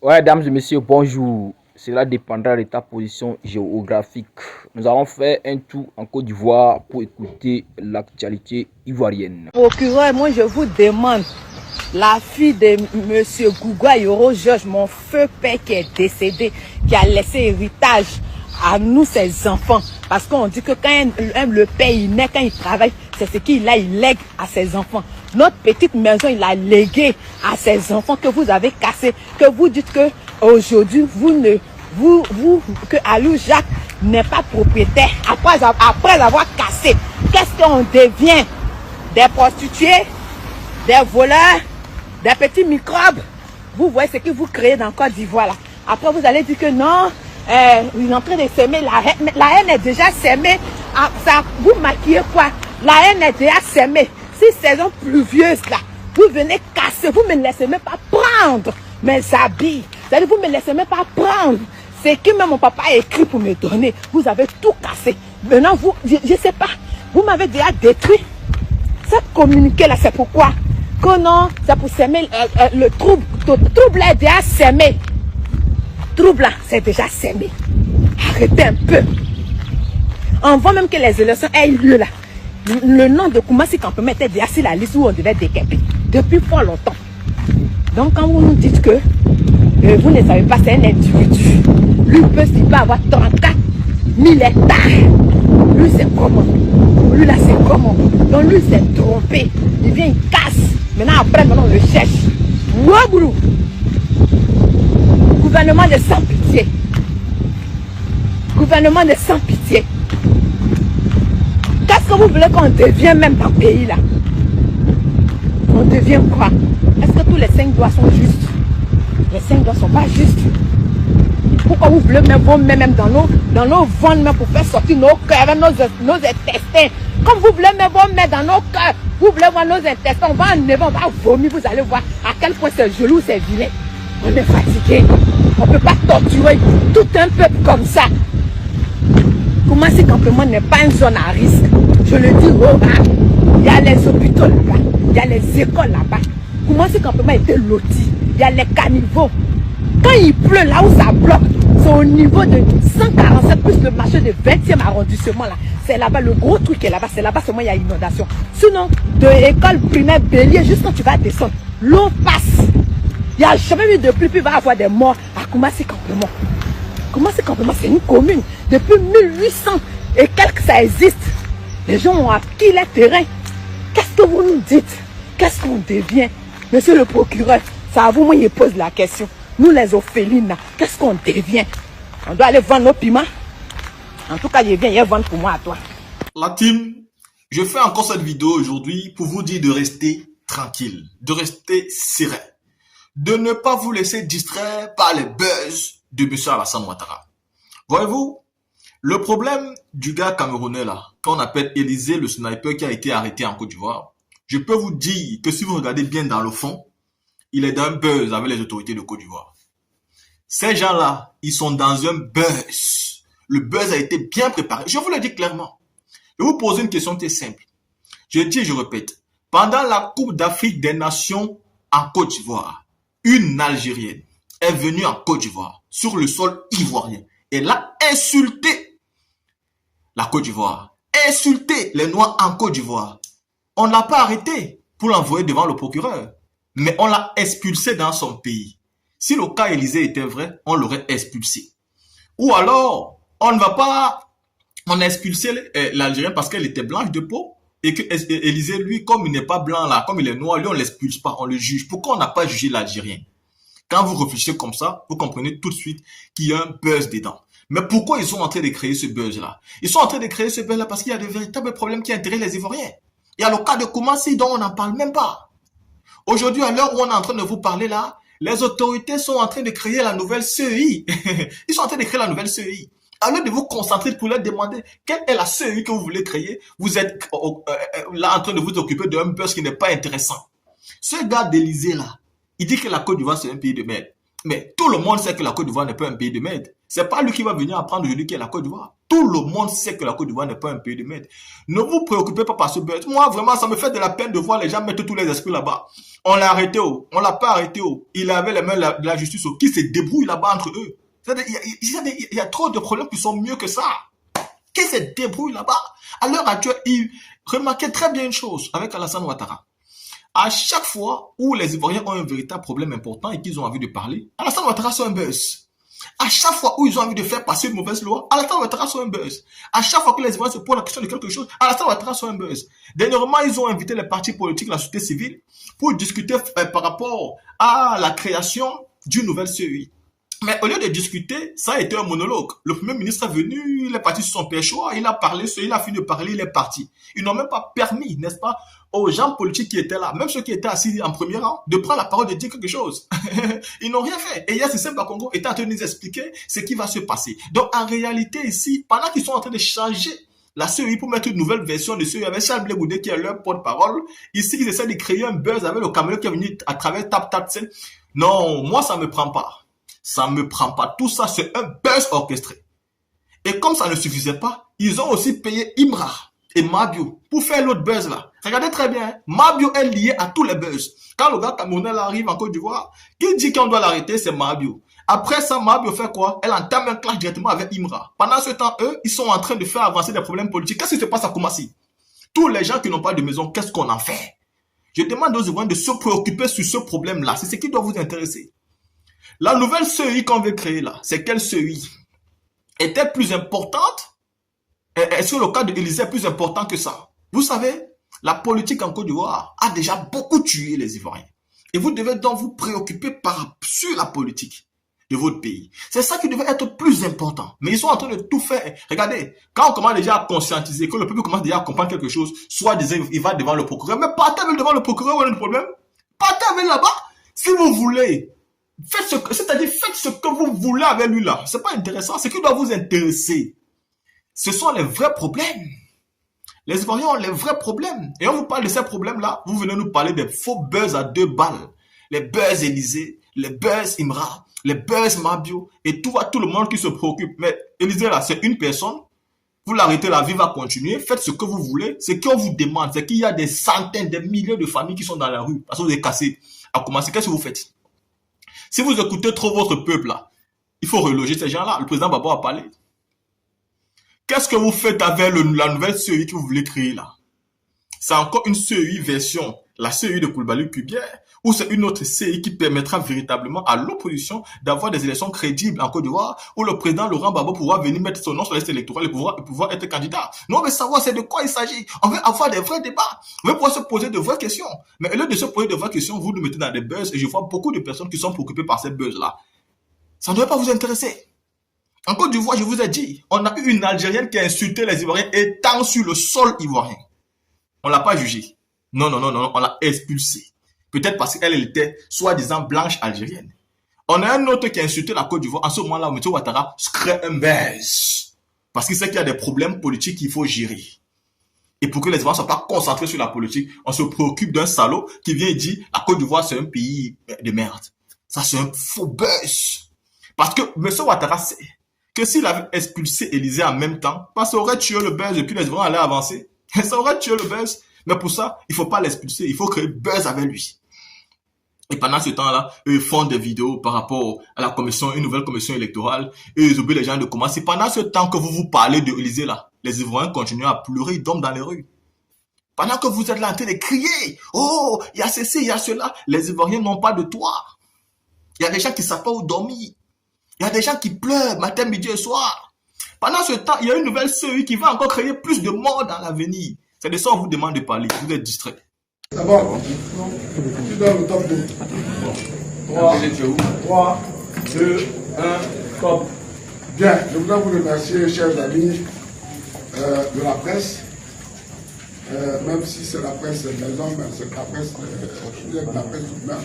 Ouais, dames et messieurs, bonjour. Cela dépendra de ta position géographique. Nous allons faire un tour en Côte d'Ivoire pour écouter l'actualité ivoirienne. Procureur, moi je vous demande, la fille de Monsieur Gougoua Yoro Georges, mon feu père qui est décédé, qui a laissé héritage à nous, ses enfants. Parce qu'on dit que quand le père il naît, quand il travaille, c'est ce qu'il a, il lègue à ses enfants. Notre petite maison, il a légué à ses enfants que vous avez cassé, que vous dites que aujourd'hui que Alou Jacques n'est pas propriétaire après avoir cassé. Qu'est-ce qu'on devient? Des prostituées, des voleurs, des petits microbes. Vous voyez ce que vous créez dans Côte d'Ivoire là. Après vous allez dire que non, il est en train de s'aimer la haine. Mais la haine est déjà s'aimée. Ça, vous maquillez quoi? La haine est déjà s'aimée. Si saison pluvieuse là, vous venez casser, vous ne me laissez même pas prendre mes habits. C'est-à-dire vous ne me laissez même pas prendre ce que même mon papa a écrit pour me donner. Vous avez tout cassé. Maintenant vous, je ne sais pas, vous m'avez déjà détruit. Cette communiqué là, c'est pourquoi? Que non, c'est pour s'aimer le trouble. Trouble est déjà s'aimer. Trouble là, c'est déjà s'aimer. Arrêtez un peu. Avant même que les élections aient lieu là, le nom de Koumassi Campement était déjà sur la liste où on devait décaper. Depuis fort longtemps. Donc quand vous nous dites que vous ne savez pas, c'est un individu. Lui il peut avoir 34 000 hectares. Lui c'est comment? Lui là c'est comment? Donc lui s'est trompé. Il vient, il casse. Maintenant on le cherche. Ouaboulou. Gouvernement de sans pitié. Gouvernement de sans pitié. Qu'est-ce que vous voulez qu'on devienne même dans le pays là? On devient quoi? Est-ce que tous les 5 doigts sont justes? Les 5 doigts ne sont pas justes. Pourquoi vous voulez mettre vos mains même dans nos ventres pour faire sortir nos cœurs, nos intestins? Comme vous voulez mettre vos mains dans nos cœurs, vous voulez voir nos intestins, on va enlever, on va vomir, vous allez voir à quel point c'est joli, c'est vilain. On est fatigué. On ne peut pas torturer tout un peuple comme ça. Koumassi Campement n'est pas une zone à risque. Je le dis au bas. Il y a les hôpitaux là-bas. Il y a les écoles là-bas. Koumassi Campement était loti. Il y a les caniveaux. Quand il pleut là où ça bloque, c'est au niveau de 147 plus le marché de 20e arrondissement là. C'est là-bas, le gros truc est là-bas. C'est là-bas seulement il y a inondation. Sinon, de l'école primaire Bélier, juste quand tu vas descendre, l'eau passe. Il n'y a jamais eu de pluie, puis il va y avoir des morts à Koumassi Campement. Koumassi Campement, c'est une commune. Depuis 1800 et quelques ça existe. Les gens ont acquis les terrains. Qu'est-ce que vous nous dites? Qu'est-ce qu'on devient? Monsieur le procureur, ça à vous, moi, il pose la question. Nous, les orphelines, qu'est-ce qu'on devient? On doit aller vendre nos piments? En tout cas, il vient vendre pour moi à toi. La team, je fais encore cette vidéo aujourd'hui pour vous dire de rester tranquille, de rester serein, de ne pas vous laisser distraire par les buzz de M. Alassane Ouattara. Voyez-vous, le problème du gars camerounais là, qu'on appelle Élysée le sniper qui a été arrêté en Côte d'Ivoire, je peux vous dire que si vous regardez bien dans le fond, il est dans un buzz avec les autorités de Côte d'Ivoire. Ces gens-là, ils sont dans un buzz. Le buzz a été bien préparé. Je vous le dis clairement. Je vais vous poser une question qui est simple. Je dis et je répète. Pendant la Coupe d'Afrique des Nations en Côte d'Ivoire, une Algérienne est venue en Côte d'Ivoire, sur le sol ivoirien. Elle a insulté la Côte d'Ivoire, insulté les Noirs en Côte d'Ivoire. On ne l'a pas arrêté pour l'envoyer devant le procureur, mais on l'a expulsé dans son pays. Si le cas Élysée était vrai, on l'aurait expulsé. Ou alors, on ne va pas, on a expulsé l'Algérien parce qu'elle était blanche de peau, et que Élysée, lui, comme il n'est pas blanc là, comme il est noir, lui, on ne l'expulse pas, on le juge. Pourquoi on n'a pas jugé l'Algérien? Quand vous réfléchissez comme ça, vous comprenez tout de suite qu'il y a un buzz dedans. Mais pourquoi ils sont en train de créer ce buzz-là? Ils sont en train de créer ce buzz-là parce qu'il y a de véritables problèmes qui intéressent les Ivoiriens. Il y a le cas de Koumassi dont on n'en parle même pas. Aujourd'hui, à l'heure où on est en train de vous parler là, les autorités sont en train de créer la nouvelle CEI. Ils sont en train de créer la nouvelle CEI. À lieu de vous concentrer pour leur demander quelle est la CEI que vous voulez créer, vous êtes là en train de vous occuper d'un buzz qui n'est pas intéressant. Ce gars d'Élysée là, il dit que la Côte d'Ivoire c'est un pays de merde. Mais tout le monde sait que la Côte d'Ivoire n'est pas un pays de merde. C'est pas lui qui va venir apprendre aujourd'hui qui est la Côte d'Ivoire. Tout le monde sait que la Côte d'Ivoire n'est pas un pays de merde. Ne vous préoccupez pas par ce buzz. Moi, vraiment, ça me fait de la peine de voir les gens mettre tous les esprits là-bas. On l'a arrêté, oh. On l'a pas arrêté, oh. Il avait les mains de la justice, oh, qui se débrouille là-bas entre eux. Il y a trop de problèmes qui sont mieux que ça. Qui se débrouille là-bas. À l'heure actuelle, il remarquait très bien une chose avec Alassane Ouattara. À chaque fois où les Ivoiriens ont un véritable problème important et qu'ils ont envie de parler, Alassane Ouattara sort un buzz. À chaque fois où ils ont envie de faire passer une mauvaise loi, Alassane Ouattara sort un buzz. À chaque fois que les Ivoiriens se posent la question de quelque chose, Alassane Ouattara sort un buzz. Dernièrement, ils ont invité les partis politiques, la société civile, pour discuter par rapport à la création d'une nouvelle CEI. Mais au lieu de discuter, ça a été un monologue. Le Premier ministre est venu, il est parti sur son péchoir, il a parlé, il a fini de parler, il est parti. Ils n'ont même pas permis, n'est-ce pas, aux gens politiques qui étaient là, même ceux qui étaient assis en premier rang, de prendre la parole, de dire quelque chose. Ils n'ont rien fait. Et Yassine Samba Congo est en train de nous expliquer ce qui va se passer. Donc en réalité ici, pendant qu'ils sont en train de changer la CEI pour mettre une nouvelle version de CEI avec Charles Blé Goudé qui est leur porte-parole, ici ils essaient de créer un buzz avec le caméra qui est venu à travers Tap. Non, moi ça me prend pas. Ça me prend pas. Tout ça, c'est un buzz orchestré. Et comme ça ne suffisait pas, ils ont aussi payé Imra et Mabio pour faire l'autre buzz là. Regardez très bien, Mabio est lié à tous les buzz. Quand le gars camerounais arrive en Côte d'Ivoire, qui dit qu'on doit l'arrêter, c'est Mabio. Après ça, Mabio fait quoi? Elle entame un clash directement avec Imra. Pendant ce temps, eux, ils sont en train de faire avancer des problèmes politiques. Qu'est-ce qui se passe à Koumassi? Tous les gens qui n'ont pas de maison, qu'est-ce qu'on en fait? Je demande aux Ivoiriens de se préoccuper sur ce problème-là. C'est ce qui doit vous intéresser. La nouvelle CEI qu'on veut créer là, c'est quelle CEI? Est-elle plus importante? Est-ce que le cas de Élysée est plus important que ça? Vous savez, la politique en Côte d'Ivoire a déjà beaucoup tué les Ivoiriens. Et vous devez donc vous préoccuper sur la politique de votre pays. C'est ça qui devait être plus important. Mais ils sont en train de tout faire. Regardez, quand on commence déjà à conscientiser, que le peuple commence déjà à comprendre quelque chose, soit disait, il va devant le procureur. Mais partez avec devant le procureur, où est le problème? Partez avec là-bas. Si vous voulez, faites ce que vous voulez avec lui là. C'est pas intéressant. Ce qui doit vous intéresser, ce sont les vrais problèmes. Les Ivoiriens ont les vrais problèmes. Et on vous parle de ces problèmes-là. Vous venez nous parler des faux buzz à 2 balles. Les buzz Élysée, les buzz Imra, les buzz Mabio. Et tout le monde qui se préoccupe. Mais Élysée là, c'est une personne. Vous l'arrêtez, la vie va continuer. Faites ce que vous voulez. Ce qu'on vous demande, c'est qu'il y a des centaines, des milliers de familles qui sont dans la rue. Parce que vous êtes cassés. À commencer, qu'est-ce que vous faites? Si vous écoutez trop votre peuple là, il faut reloger ces gens-là. Le président Babo a parlé. Qu'est-ce que vous faites avec la nouvelle CEI que vous voulez créer là? C'est encore une CEI version, la CEI de Koulibaly-Kubière, ou c'est une autre CEI qui permettra véritablement à l'opposition d'avoir des élections crédibles en Côte d'Ivoire, où le président Laurent Gbagbo pourra venir mettre son nom sur la liste électorale et pouvoir être candidat. Nous, on veut savoir c'est de quoi il s'agit. On veut avoir des vrais débats. On veut pouvoir se poser de vraies questions. Mais au lieu de se poser de vraies questions, vous nous mettez dans des buzz, et je vois beaucoup de personnes qui sont préoccupées par ces buzz-là. Ça ne doit pas vous intéresser. En Côte d'Ivoire, je vous ai dit, on a eu une Algérienne qui a insulté les Ivoiriens étant sur le sol ivoirien. On ne l'a pas jugée. Non, on l'a expulsée. Peut-être parce qu'elle était soi-disant blanche algérienne. On a un autre qui a insulté la Côte d'Ivoire. En ce moment-là, M. Ouattara crée un buzz. Parce qu'il sait qu'il y a des problèmes politiques qu'il faut gérer. Et pour que les Ivoiriens ne soient pas concentrés sur la politique, on se préoccupe d'un salaud qui vient et dit la Côte d'Ivoire, c'est un pays de merde. Ça, c'est un faux buzz. Parce que M. Ouattara sait que s'il avait expulsé Élysée en même temps, ça aurait tué le buzz et puis les Ivoiriens allaient avancer. Ça aurait tué le buzz. Mais pour ça, il ne faut pas l'expulser. Il faut créer buzz avec lui. Et pendant ce temps-là, eux font des vidéos par rapport à la commission, une nouvelle commission électorale. Et ils oublient les gens de commencer. Pendant ce temps que vous parlez de Élysée là, les Ivoiriens continuent à pleurer, ils dorment dans les rues. Pendant que vous êtes là en train de crier, oh, il y a ceci, il y a cela, les Ivoiriens n'ont pas de toit. Il y a des gens qui ne savent pas où dormir. Il y a des gens qui pleurent matin, midi et soir. Pendant ce temps, il y a une nouvelle CEI qui va encore créer plus de morts dans l'avenir. C'est de ça qu'on vous demande de parler. Vous êtes distrait. D'abord, tu donnes le top 2. 3, 2, 1, top. Bien, je voudrais vous remercier, chers amis de la presse. Même si c'est la presse maison, mais c'est la presse tout de même.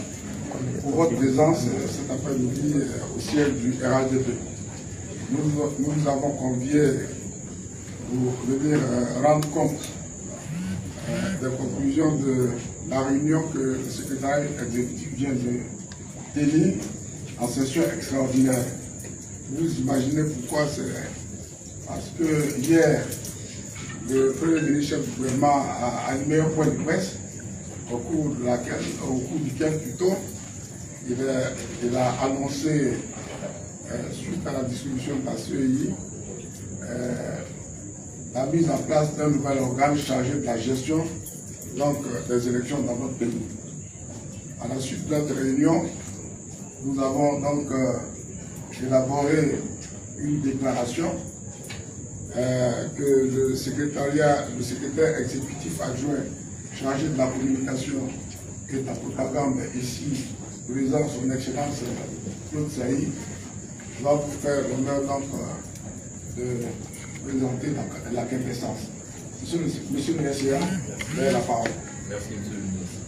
Pour votre présence cet après-midi au siège du RADP. Nous avons convié pour venir rendre compte des conclusions de la réunion que le secrétaire exécutif vient de tenir en session extraordinaire. Vous imaginez pourquoi c'est parce que hier, le Premier ministre chef du gouvernement a animé un point de presse au cours duquel plutôt il a annoncé, suite à la dissolution de la CEI, la mise en place d'un nouvel organe chargé de la gestion des élections dans notre pays. À la suite de notre réunion, nous avons donc élaboré une déclaration que le secrétaire exécutif adjoint chargé de la communication et de la propagande ici, président son excellence Claude Saïd, va vous faire l'honneur de présenter la quintessence. Monsieur le SCA, vous avez la parole. Merci, monsieur le ministre.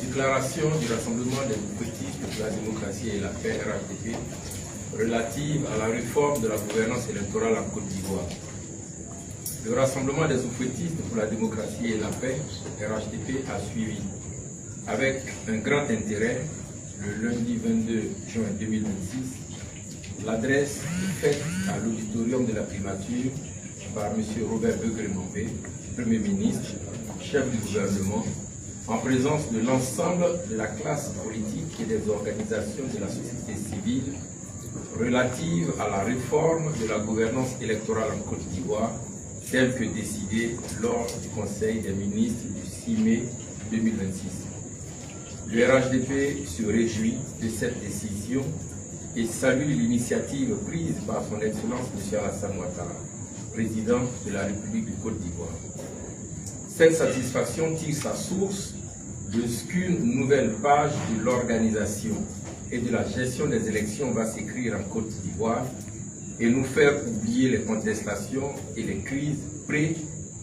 Déclaration du Rassemblement des oufettistes pour la démocratie et la paix RHDP relative à la réforme de la gouvernance électorale en Côte d'Ivoire. Le Rassemblement des oufettistes pour la démocratie et la paix RHDP a suivi avec un grand intérêt le lundi 22 juin 2026 l'adresse faite à l'auditorium de la primature par M. Robert Begré-Mambé, Premier ministre, chef du gouvernement, en présence de l'ensemble de la classe politique et des organisations de la société civile relative à la réforme de la gouvernance électorale en Côte d'Ivoire, telle que décidée lors du Conseil des ministres du 6 mai 2026. Le RHDP se réjouit de cette décision et salue l'initiative prise par son Excellence M. Alassane Ouattara, président de la République de Côte d'Ivoire. Cette satisfaction tire sa source de ce qu'une nouvelle page de l'organisation et de la gestion des élections va s'écrire en Côte d'Ivoire et nous faire oublier les contestations et les crises pré-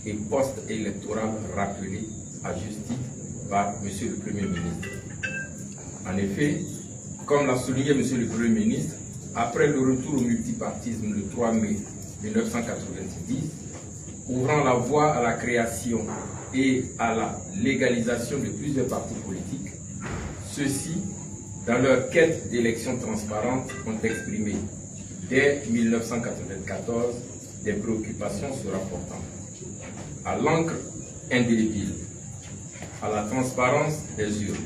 et post-électorales rappelées à juste titre par M. le Premier ministre. En effet, comme l'a souligné M. le Premier ministre, après le retour au multipartisme le 3 mai 1990, ouvrant la voie à la création et à la légalisation de plusieurs partis politiques, ceux-ci, dans leur quête d'élections transparentes, ont exprimé dès 1994 des préoccupations se rapportant à l'encre indélébile, à la transparence des urnes,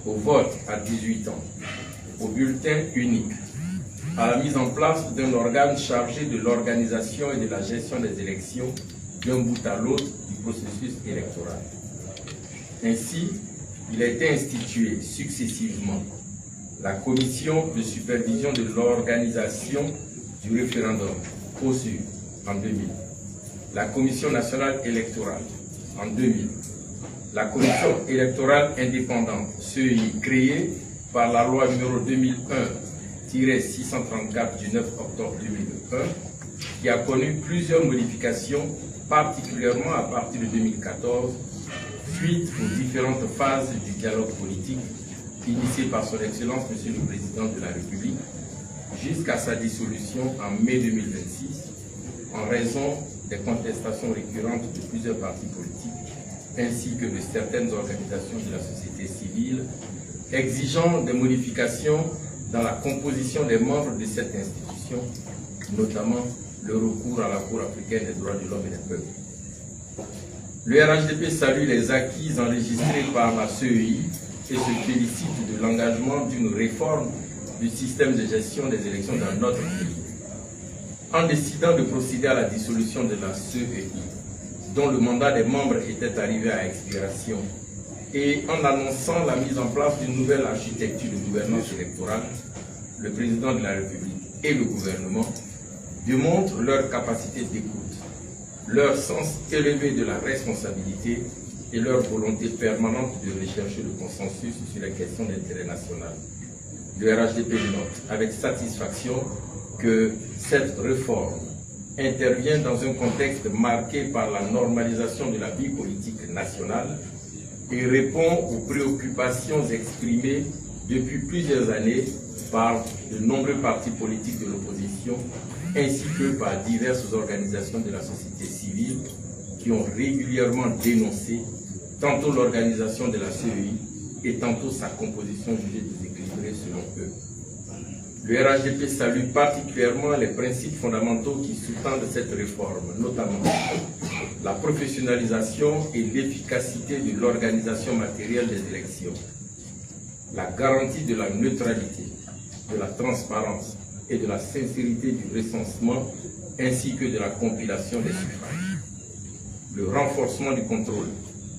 au vote à 18 ans, au bulletin unique, à la mise en place d'un organe chargé de l'organisation et de la gestion des élections d'un bout à l'autre du processus électoral. Ainsi, il a été institué successivement la commission de supervision de l'organisation du référendum, COSU, en 2000, la commission nationale électorale, en 2000, la commission électorale indépendante, CEI, créée par la loi numéro 2001-634 du 9 octobre 2001, qui a connu plusieurs modifications, particulièrement à partir de 2014, suite aux différentes phases du dialogue politique initié par son Excellence, Monsieur le Président de la République, jusqu'à sa dissolution en mai 2026, en raison des contestations récurrentes de plusieurs partis politiques, ainsi que de certaines organisations de la société civile, exigeant des modifications dans la composition des membres de cette institution, notamment le recours à la Cour africaine des droits de l'homme et des peuples. Le RHDP salue les acquis enregistrés par la CEI et se félicite de l'engagement d'une réforme du système de gestion des élections dans notre pays. En décidant de procéder à la dissolution de la CEI, dont le mandat des membres était arrivé à expiration, et en annonçant la mise en place d'une nouvelle architecture de gouvernance électorale, le président de la République et le gouvernement démontrent leur capacité d'écoute, leur sens élevé de la responsabilité et leur volonté permanente de rechercher le consensus sur les questions d'intérêt national. Le RHDP note avec satisfaction que cette réforme intervient dans un contexte marqué par la normalisation de la vie politique nationale et répond aux préoccupations exprimées depuis plusieurs années par de nombreux partis politiques de l'opposition ainsi que par diverses organisations de la société civile qui ont régulièrement dénoncé tantôt l'organisation de la CEI et tantôt sa composition jugée déséquilibrée intérêt selon eux. Le RHDP salue particulièrement les principes fondamentaux qui sous-tendent cette réforme, notamment la professionnalisation et l'efficacité de l'organisation matérielle des élections, la garantie de la neutralité, de la transparence et de la sincérité du recensement ainsi que de la compilation des suffrages, le renforcement du contrôle,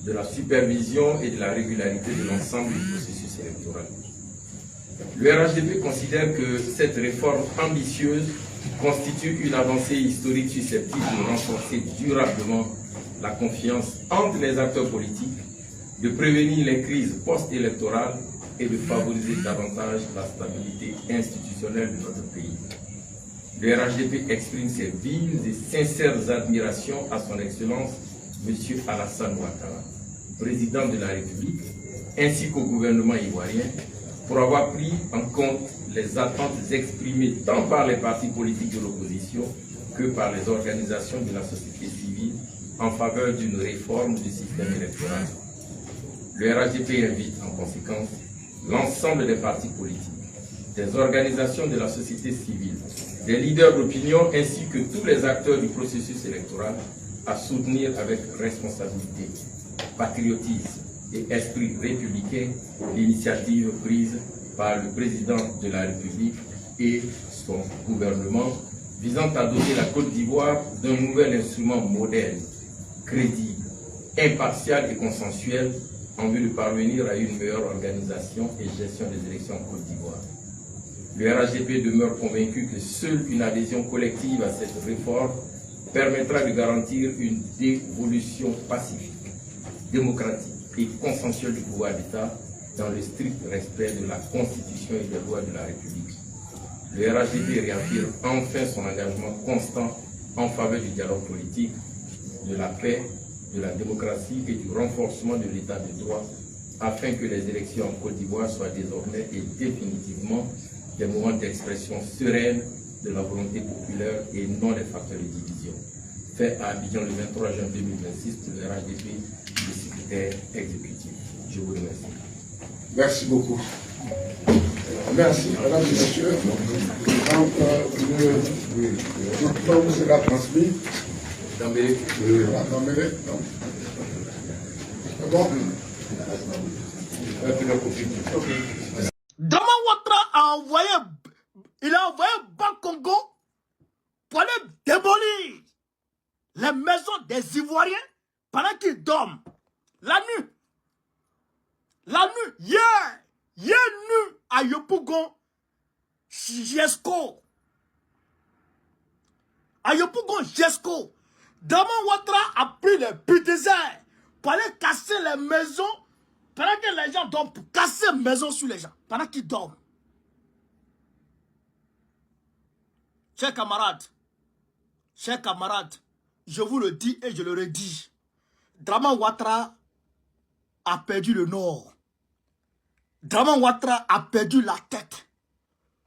de la supervision et de la régularité de l'ensemble du processus électoral. Le RHDP considère que cette réforme ambitieuse constitue une avancée historique susceptible de renforcer durablement la confiance entre les acteurs politiques, de prévenir les crises post-électorales et de favoriser davantage la stabilité institutionnelle de notre pays. Le RHDP exprime ses vives et sincères admirations à son Excellence M. Alassane Ouattara, président de la République, ainsi qu'au gouvernement ivoirien, pour avoir pris en compte les attentes exprimées tant par les partis politiques de l'opposition que par les organisations de la société civile en faveur d'une réforme du système électoral. Le RHDP invite en conséquence l'ensemble des partis politiques, des organisations de la société civile, des leaders d'opinion ainsi que tous les acteurs du processus électoral à soutenir avec responsabilité, patriotisme et esprit républicain l'initiative prise par le président de la République et son gouvernement visant à doter la Côte d'Ivoire d'un nouvel instrument moderne, crédible, impartial et consensuel en vue de parvenir à une meilleure organisation et gestion des élections en Côte d'Ivoire. Le RHDP demeure convaincu que seule une adhésion collective à cette réforme permettra de garantir une dévolution pacifique, démocratique et consensuelle du pouvoir d'État dans le strict respect de la Constitution et des lois de la République. Le RHDP réaffirme enfin son engagement constant en faveur du dialogue politique, de la paix, de la démocratie et du renforcement de l'état de droit afin que les élections en Côte d'Ivoire soient désormais et définitivement des moments d'expression sereine de la volonté populaire et non des facteurs de division. Fait à Abidjan le 23 juin 2026 pour le RHDP, le secrétaire exécutif. Je vous remercie. Merci beaucoup. Merci, mesdames et messieurs. Donc, le diplôme sera transmis. Dambélé. Dambélé. C'est bon? Draman Ouattara a envoyé Bas-Congo pour aller démolir les maisons des Ivoiriens pendant qu'ils dorment. La nuit. Hier nuit à Yopougon, Jesco. À Yopougon, Jesco. Draman Ouattara a pris les bulldozers pour aller casser les maisons pendant que les gens dorment, pour casser les maisons sur les gens, pendant qu'ils dorment. Chers camarades, je vous le dis et je le redis, Draman Ouattara a perdu le nord. Draman Ouattara a perdu la tête.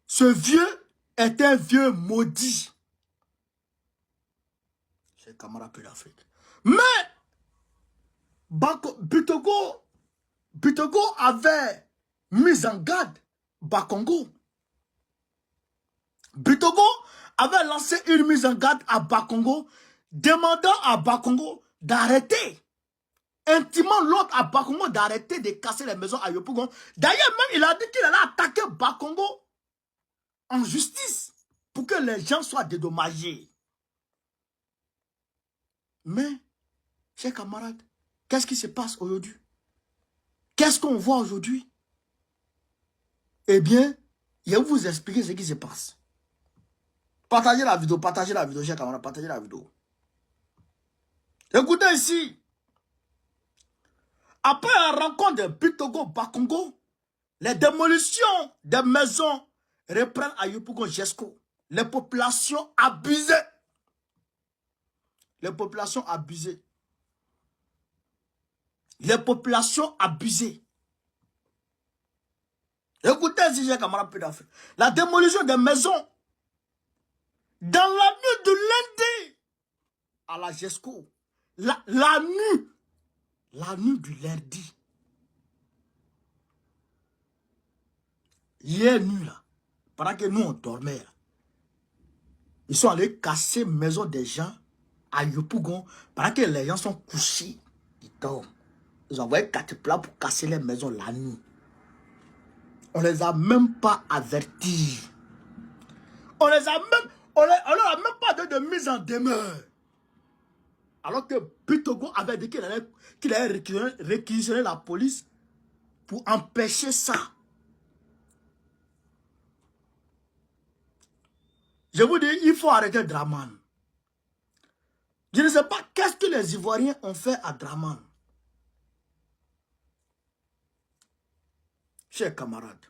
Ce vieux est un vieux maudit. Chers camarades de l'Afrique. Mais, Butogo avait mis en garde Bas-Congo. Butogo avait lancé une mise en garde à Bas-Congo, demandant à Bas-Congo d'arrêter, intimant l'autre à Bas-Congo d'arrêter de casser les maisons à Yopougon. D'ailleurs, même il a dit qu'il allait attaquer Bas-Congo en justice pour que les gens soient dédommagés. Mais, chers camarades, qu'est-ce qui se passe aujourd'hui? Qu'est-ce qu'on voit aujourd'hui? Eh bien, je vais vous expliquer ce qui se passe. Partagez la vidéo, chers camarades, partagez la vidéo. Écoutez ici. Après la rencontre de Butogo Bas-Congo, les démolitions des maisons reprennent à Yopougon Jesco. Les populations abusées. Les populations abusées. Les populations abusées. Écoutez ici, chers camarades peu d'Afrique. La démolition des maisons dans la nuit de lundi à la Jesco. La nuit du lundi. hier nuit, là, pendant que nous, on dormait, là, ils sont allés casser maison des gens à Yopougon. Pendant que les gens sont couchés, ils dorment. Ils ont envoyé 4 plats pour casser les maisons la nuit. On les a même pas avertis. On les a même... On leur a même pas donné de mise en demeure. Alors que Bitogo avait dit qu'il allait réquisitionner la police pour empêcher ça. Je vous dis, il faut arrêter Draman. Je ne sais pas qu'est-ce que les Ivoiriens ont fait à Draman. Chers camarades,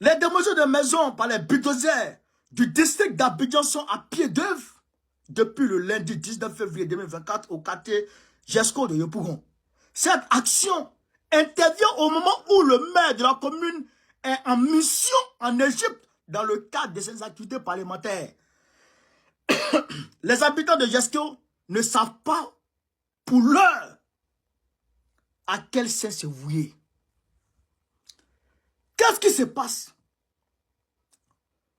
les démolitions de maisons par les bulldozers du district d'Abidjan sont à pied d'œuvre depuis le lundi 19 février 2024 au quartier Jesco de Yopougon. Cette action intervient au moment où le maire de la commune est en mission en Égypte dans le cadre de ses activités parlementaires. Les habitants de Jesco ne savent pas pour l'heure à quel sein se vouer. Qu'est-ce qui se passe?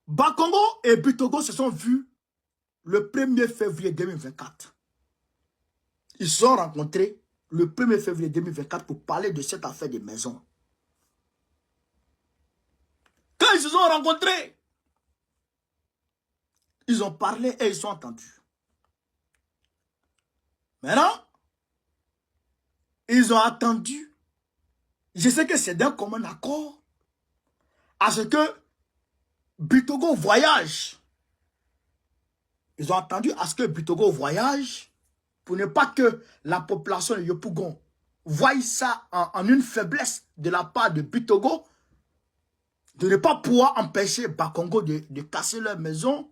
Bakongo et Bitogo se sont vus le 1er février 2024. Ils se sont rencontrés le 1er février 2024 pour parler de cette affaire des maisons. Quand ils se sont rencontrés, ils ont parlé et ils sont entendus. Maintenant, ils ont attendu. Je sais que c'est d'un commun accord à ce que Bitogo voyage. Ils ont attendu à ce que Bitogo voyage pour ne pas que la population de Yopougon voie ça en une faiblesse de la part de Bitogo, de ne pas pouvoir empêcher Bakongo de casser leur maison.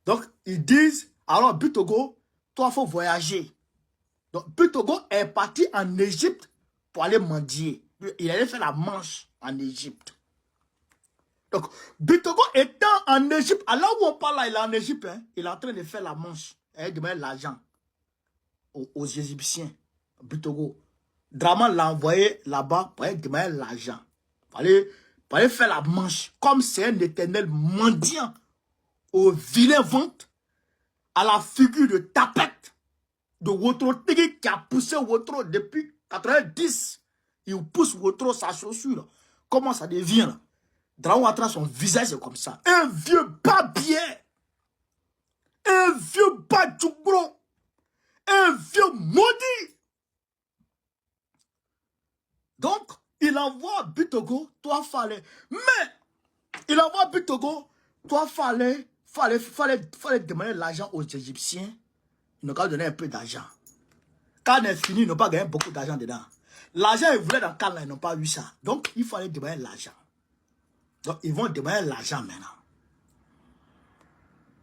Donc, ils disent, alors Bitogo, toi, il faut voyager. Donc, Bitogo est parti en Égypte pour aller mendier. Il allait faire la manche en Égypte. Donc, Bitogo étant en Égypte, alors où on parle là, il est en Égypte, hein, il est en train de faire la manche. Il demande l'argent aux Égyptiens. Bitogo. Draman l'a envoyé là-bas pour demander l'argent. Pour aller faire la manche. Comme c'est un éternel mendiant au vilain ventre, à la figure de tapette de Wotro Tigui qui a poussé Wotro depuis 90. Il pousse Wotro sa chaussure. Comment ça devient là? Draman Ouattara, son visage est comme ça. Un vieux babier. Un vieux badjoubro. Un vieux maudit. Donc, il envoie Bitogo, toi fallait. Mais, il envoie Bitogo, toi fallait demander l'argent aux Égyptiens. Ils n'ont qu'à donner un peu d'argent. Quand on est fini, ils n'ont pas gagné beaucoup d'argent dedans. L'argent, ils voulaient dans le cadre, ils n'ont pas eu ça. Donc, il fallait demander l'argent. Donc, ils vont demander l'argent maintenant.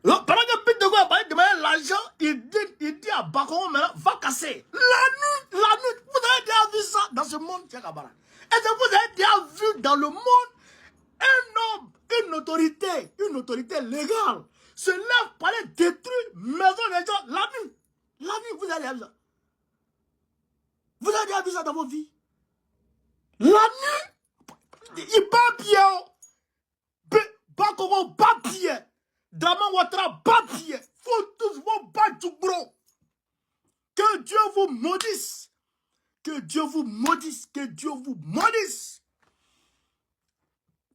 Donc, pendant que Bitogo a demandé l'argent, il dit à Bakongo maintenant, va casser. La nuit, vous avez déjà vu ça dans ce monde, Cheikh Abara. Est-ce que vous avez déjà vu dans le monde un homme, une autorité légale, se lève pour aller détruire maison des gens la nuit? La nuit, vous avez déjà vu ça? Vous avez déjà vu ça dans vos vies? La nuit, il bat bien. Bakongo bat bien. Draman Ouattara bat bien. Faut tous vous battre du gros. Que Dieu vous maudisse. Que Dieu vous maudisse. Que Dieu vous maudisse.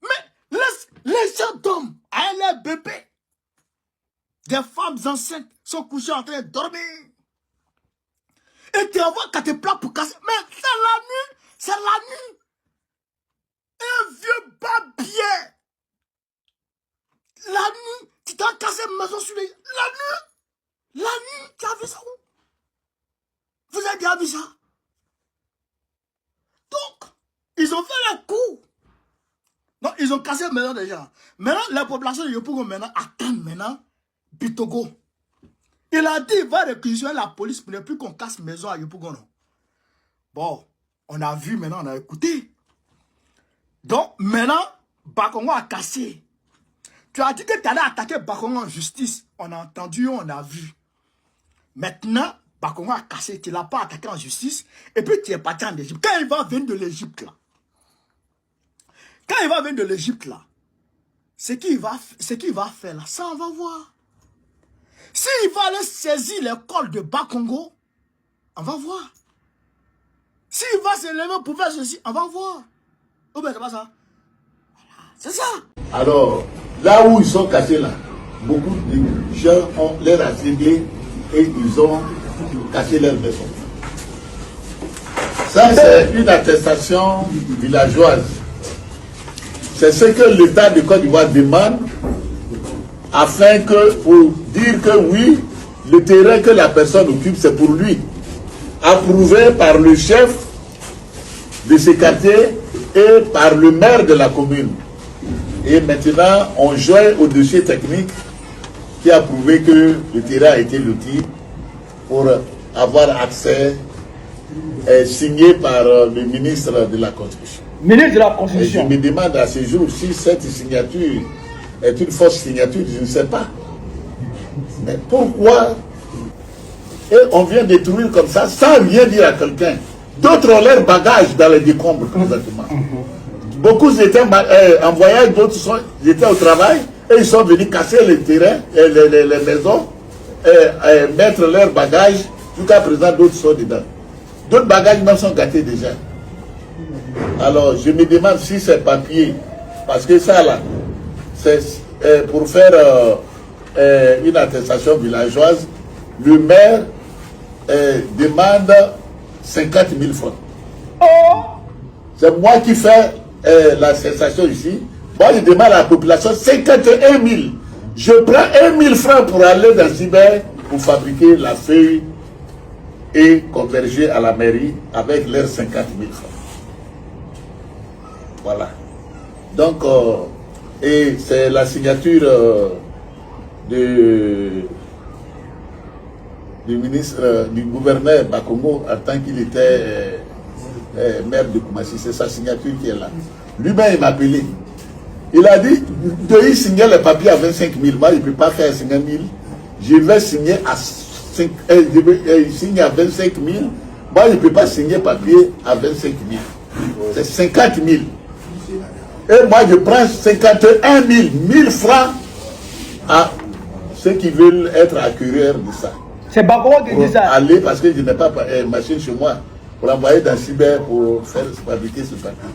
Mais les gens d'hommes, les bébés, des femmes enceintes sont couchées en train de dormir. Et tu envoies 4 plats pour casser. Mais c'est la nuit. C'est la nuit. Un vieux babier. La nuit, tu t'as cassé une maison sur les... La nuit, tu as vu ça où? Vous avez déjà vu ça? Donc, ils ont fait le coup. Donc, ils ont cassé la maison des gens. Maintenant, la population de Yopougon maintenant attend maintenant Bitogo. Il a dit, il va réquisitionner la police pour ne plus qu'on casse maison à Yopougon. Bon, on a vu maintenant, on a écouté. Donc, maintenant, Bakongo a cassé. Tu as dit que tu allais attaquer Bakongo en justice. On a entendu, on a vu. Maintenant, Bakongo a cassé. Tu ne l'as pas attaqué en justice. Et puis tu es parti en Égypte. Quand il va venir de l'Égypte, là, Quand il va venir de l'Égypte là, ce qu'il va faire là, ça on va voir. S'il va aller saisir l'école de Bas-Congo, on va voir. S'il va se lever pour faire ceci, on va voir. Oh ben c'est pas ça. C'est ça. Alors, là où ils sont cachés là, beaucoup de gens ont l'air assimilés et ils ont caché leur maison. Ça, c'est une attestation villageoise. C'est ce que l'État de Côte d'Ivoire demande afin que, pour dire que oui, le terrain que la personne occupe, c'est pour lui. Approuvé par le chef de ce quartier et par le maire de la commune. Et maintenant, on joint au dossier technique qui a prouvé que le terrain a été loti pour avoir accès signé par le ministre de la Constitution. Ministre de la Et je Constitution. me demande à ce jour si cette signature est une fausse signature, je ne sais pas. Mais pourquoi et on vient détruire comme ça sans rien dire à quelqu'un? D'autres ont leur bagage dans les décombres présentement. Beaucoup étaient en voyage, d'autres étaient au travail et ils sont venus casser les terrains, les maisons, mettre leurs bagages. Jusqu'à présent, d'autres sont dedans. D'autres bagages même sont gâtés déjà. Alors, je me demande si ces papiers, parce que ça là, c'est pour faire une attestation villageoise, le maire demande 50 000 francs. C'est moi qui fais l'attestation ici. Moi, je demande à la population 51 000. Je prends 1 000 francs pour aller dans Cyber pour fabriquer la feuille et converger à la mairie avec leurs 50 000 francs. Voilà. Donc, et c'est la signature du ministre, du gouverneur Bakongo en tant qu'il était maire de Koumassi. C'est sa signature qui est là. Lui-même, il m'a appelé. Il a dit, de signer les papiers à 25 000. Moi, il ne peut pas faire 50 000. Je vais signer à 25 000. Moi, je ne peux pas signer papier à 25 000. C'est 50 000. Et moi, je prends 51 000 francs à ceux qui veulent être acquéreurs de ça. C'est Bakongo qui dit ça. Aller, parce que je n'ai pas machine chez moi, pour envoyer dans Cyber pour faire fabriquer ce papier.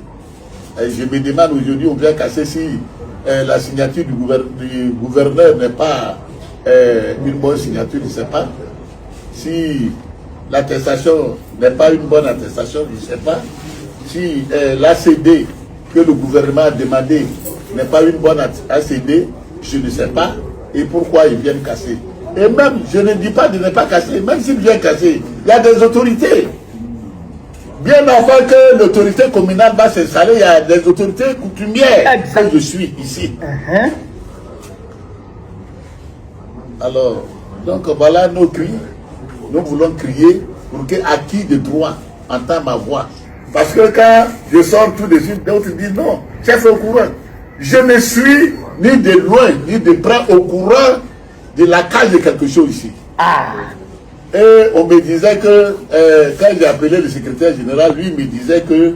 Et je me demande aujourd'hui, on vient casser si la signature du gouverneur n'est pas une bonne signature, je ne sais pas. Si l'attestation n'est pas une bonne attestation, je ne sais pas. Si l'ACD que le gouvernement a demandé n'est pas une bonne ACD, je ne sais pas. Et pourquoi ils viennent casser. Et même, je ne dis pas de ne pas casser, même s'ils viennent casser, il y a des autorités. Bien avant que l'autorité communale va s'installer, il y a des autorités coutumières que je suis ici. Alors, donc voilà nos cris. Nous voulons crier pour que acquis de droit entende ma voix. Parce que quand je sors tout de suite, d'autres disent non, chef au courant. Je ne suis ni de loin, ni de près au courant de la cage de quelque chose ici. Et on me disait que, quand j'ai appelé le secrétaire général, lui me disait que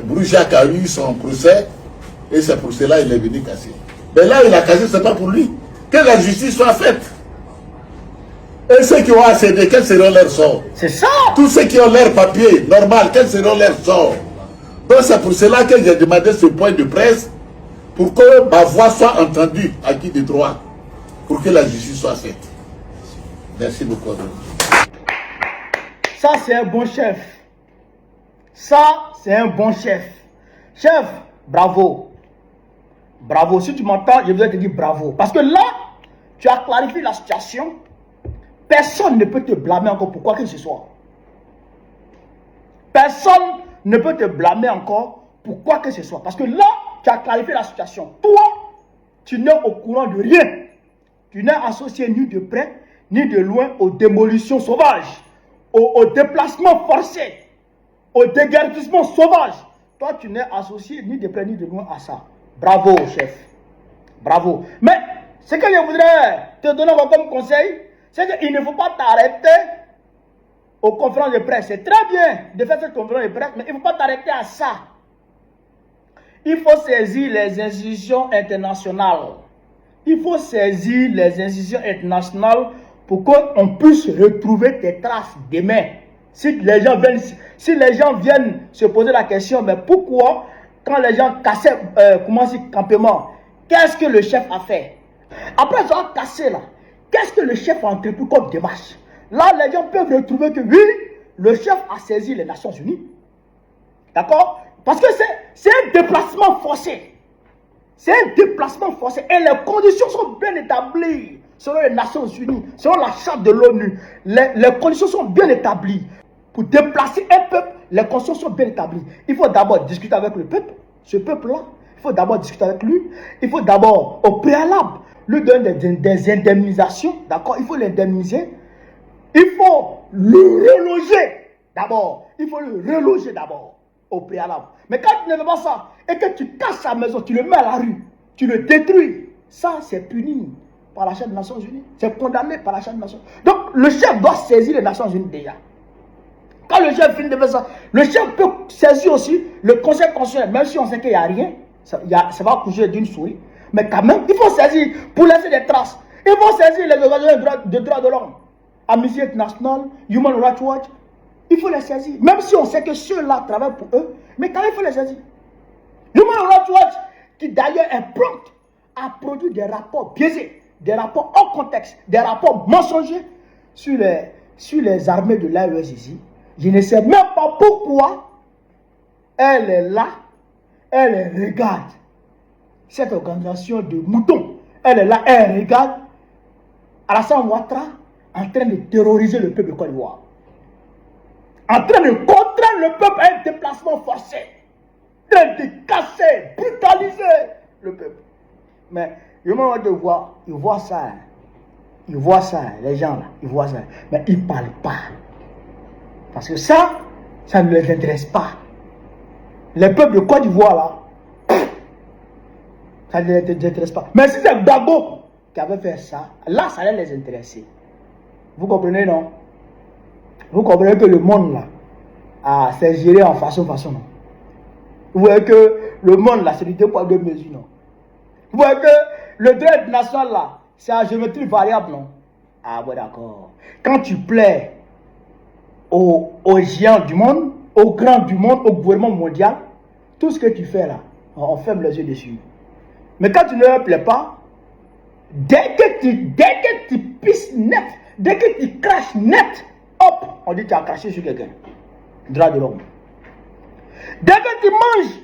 Broujac a eu son procès, et c'est pour cela qu'il est venu casser. Mais là, il a cassé, c'est pas pour lui. Que la justice soit faite. Et ceux qui ont accédé, quels seront leurs sorts? C'est ça. Tous ceux qui ont leur papier normal, quels seront leurs sorts? Donc c'est pour cela que j'ai demandé ce point de presse, pour que ma voix soit entendue, acquis de droit, pour que la justice soit faite. Merci beaucoup. Ça, c'est un bon chef. Ça, c'est un bon chef. Chef, bravo. Bravo. Si tu m'entends, je voudrais te dire bravo. Parce que là, tu as clarifié la situation. Personne ne peut te blâmer encore pour quoi que ce soit. Personne ne peut te blâmer encore pour quoi que ce soit. Parce que là, tu as clarifié la situation. Toi, tu n'es au courant de rien. Tu n'es associé ni de près, ni de loin aux démolitions sauvages, aux déplacements forcés, au déguerpissement sauvage. Toi, tu n'es associé ni de près, ni de loin à ça. Bravo, chef. Bravo. Mais ce que je voudrais te donner comme conseil, c'est qu'il ne faut pas t'arrêter aux conférences de presse. C'est très bien de faire cette conférence de presse, mais il ne faut pas t'arrêter à ça. il faut saisir les institutions internationales. Il faut saisir les institutions internationales pour qu'on puisse retrouver tes traces demain. Si les gens viennent se poser la question, mais pourquoi, quand les gens cassaient ce campement, qu'est-ce que le chef a fait? Après avoir cassé là, qu'est-ce que le chef a entrepris comme démarche? Là, les gens peuvent retrouver que oui, le chef a saisi les Nations Unies. D'accord? Parce que c'est un déplacement forcé. C'est un déplacement forcé. Et les conditions sont bien établies selon les Nations Unies, selon la charte de l'ONU. Les conditions sont bien établies. Pour déplacer un peuple, les conditions sont bien établies. Il faut d'abord discuter avec le peuple, ce peuple-là. Il faut d'abord discuter avec lui. Il faut d'abord, au préalable, lui donner des indemnisations. D'accord? Il faut l'indemniser. Il faut le reloger d'abord. Il faut le reloger d'abord, au préalable. Mais quand tu ne fais pas ça, et que tu casses sa maison, tu le mets à la rue, tu le détruis, ça c'est puni par la Charte des Nations Unies. C'est condamné par la Charte des Nations Unies. Donc le chef doit saisir les Nations Unies déjà. Quand le chef finit de faire ça, le chef peut saisir aussi le Conseil constitutionnel, même si on sait qu'il n'y a rien, ça va coucher d'une souris. Mais quand même, il faut saisir pour laisser des traces. Il faut saisir les organisations de droits de l'homme. Amnesty International, Human Rights Watch, il faut les saisir. Même si on sait que ceux-là travaillent pour eux, mais quand même, il faut les saisir. Human Rights Watch, qui d'ailleurs est prompt à produire des rapports biaisés, des rapports hors contexte, des rapports mensongers sur les armées de l'AES ici. Je ne sais même pas pourquoi elle est là, elle regarde cette organisation de moutons. Elle est là, elle regarde Alassane Ouattara en train de terroriser le peuple de Côte d'Ivoire. En train de contraindre le peuple à un déplacement forcé. En train de casser, brutaliser le peuple. Mais le moment de voir, ils voient ça. Hein. Ils voient ça, hein, les gens là, ils voient ça. Mais ils ne parlent pas. Parce que ça ne les intéresse pas. Les peuples de Côte d'Ivoire là, ça ne les intéresse pas. Mais si c'est Gbagbo qui avait fait ça, là, ça allait les intéresser. Vous comprenez, non? Vous comprenez que le monde là, c'est géré en façon, non? Vous voyez que le monde là, c'est du 2 poids 2 mesures, non? Vous voyez que le droit international là, c'est à géométrie variable, non? Ah ouais, d'accord. Quand tu plais aux géants du monde, aux grands du monde, au gouvernement mondial, tout ce que tu fais là, on ferme les yeux dessus. Mais quand tu ne leur plais pas, dès que tu pisses net, dès que tu craches net, hop, on dit que tu as craché sur quelqu'un. Droit de l'homme. Dès que tu manges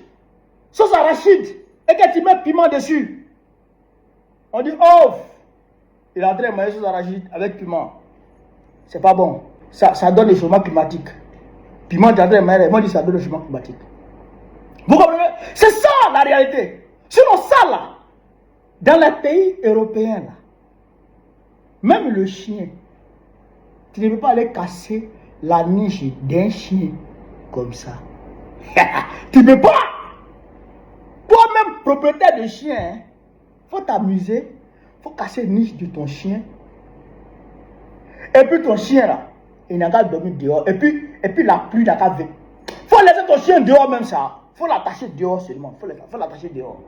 sauce arachide et que tu mets piment dessus, on dit, oh, il est en train de manger sauce arachide avec piment. C'est pas bon. Ça donne le changement climatique. Piment, il est en train de manger, moi, je dis ça donne le changement climatique. Vous comprenez? C'est ça la réalité. Sinon, ça là, dans les pays européens là, même le chien, tu ne peux pas aller casser la niche d'un chien comme ça. Tu ne peux pas. Toi-même, propriétaire de chien, il faut t'amuser, il faut casser la niche de ton chien. Et puis ton chien là, il n'a qu'à dormir dehors. Et puis la pluie n'a qu'à venir. Il faut laisser ton chien dehors même ça. Il faut l'attacher dehors seulement. Il faut l'attacher dehors.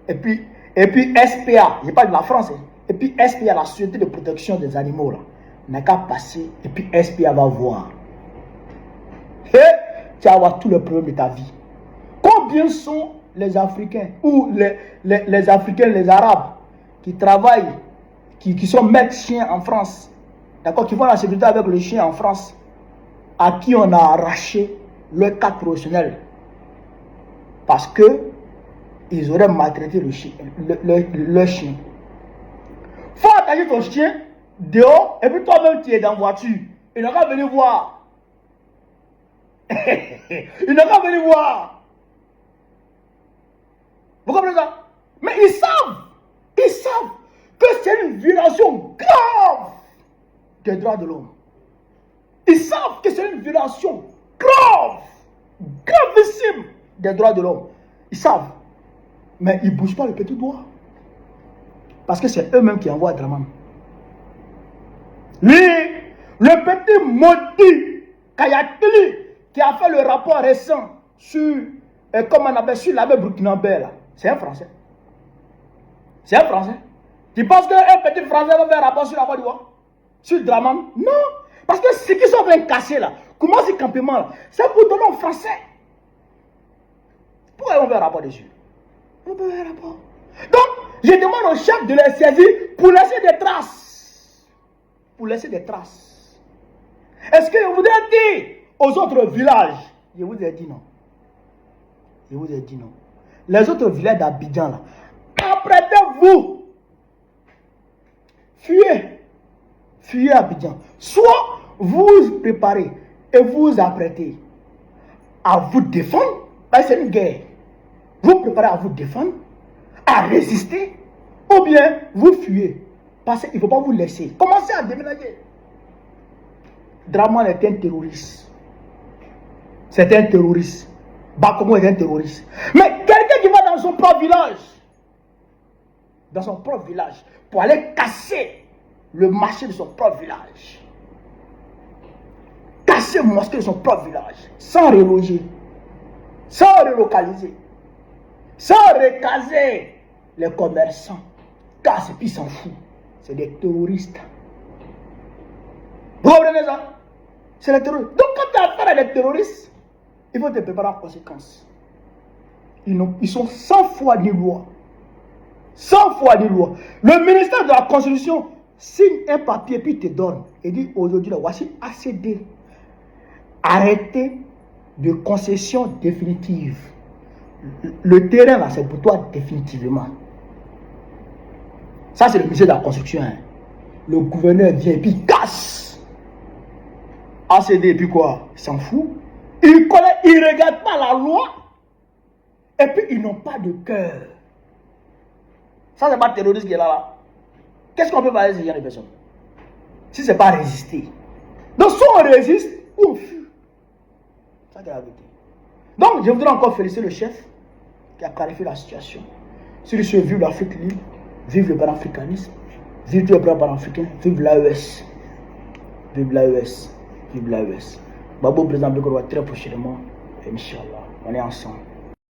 Et puis SPA, je parle de la France. Et puis SPA, la Société de protection des animaux là, n'a qu'à passer. Et puis SPA va voir. Et tu vas avoir tous les problèmes de ta vie. Combien sont les Africains ou les Africains, les Arabes qui travaillent, qui sont maîtres chiens en France, d'accord, qui font la sécurité avec le chien en France, à qui on a arraché leur carte professionnelle parce que ils auraient maltraité le chien, le chien. Faut attacher ton chien dehors et puis toi-même tu es dans la voiture. Il n'a qu'à venir voir. Il n'a qu'à venir voir. Vous comprenez ça? Mais ils savent que c'est une violation grave des droits de l'homme. Ils savent que c'est une violation grave, gravissime des droits de l'homme. Ils savent. Mais ils ne bougent pas le petit doigt. Parce que c'est eux-mêmes qui envoient Draman. Lui, le petit maudit Kayatili, qui a fait le rapport récent sur Et comme on appelle sur l'abbé burkinabé là, c'est un Français. C'est un Français. Tu penses qu'un petit Français va faire rapport sur la Côte d'Ivoire? Sur Draman? Non. Parce que ce qui sont en train de casser là, comment ce campement là, c'est pour donner aux Français. Pourquoi on veut un rapport dessus? On peut faire un rapport. Donc, je demande au chef de les saisir pour laisser des traces. Pour laisser des traces. Est-ce que je voudrais dire aux autres villages? Je vous ai dit non. Je vous ai dit non. Les autres villages d'Abidjan là, apprêtez-vous. Fuyez. Fuyez Abidjan. Soit vous vous préparez et vous vous apprêtez à vous défendre. Parce que c'est une guerre. Vous préparez à vous défendre, à résister, ou bien vous fuyez. Parce qu'il ne faut pas vous laisser. Commencez à déménager. Draman est un terroriste. C'est un terroriste. Bakongo est un terroriste. Mais quelqu'un qui va dans son propre village, pour aller casser le marché de son propre village, casser le mosquée de son propre village, sans reloger, sans relocaliser, sans recaser les commerçants, casse et puis s'en fout. C'est des terroristes. Vous comprenez ça? C'est des terroristes. Donc quand tu as affaire à des terroristes, il faut te préparer en conséquence. Ils sont sans foi ni loi. Sans foi ni loi. Le ministère de la Constitution signe un papier puis te donne et dit aujourd'hui, voici ACD. Arrêtez de concession définitive. Le terrain là, c'est pour toi définitivement. Ça, c'est le ministère de la Construction. Hein. Le gouverneur vient et puis casse. ACD et puis quoi? Il s'en fout. Ils connaissent, ils ne regardent pas la loi. Et puis ils n'ont pas de cœur. Ça, c'est pas le terroriste qui est là. Qu'est-ce qu'on peut faire avec ces gens de personnes? Si ce n'est pas résister. Donc, soit on résiste, ou on fuit. Ça, c'est la vérité. Donc, je voudrais encore féliciter le chef qui a clarifié la situation. Celui qui vive l'Afrique libre, vive le panafricanisme, vive le plan panafricain, vive l'AES. Vive l'AES. Vive l'AES. Babo, président Bekoro, très prochainement. Inch'Allah, on est ensemble.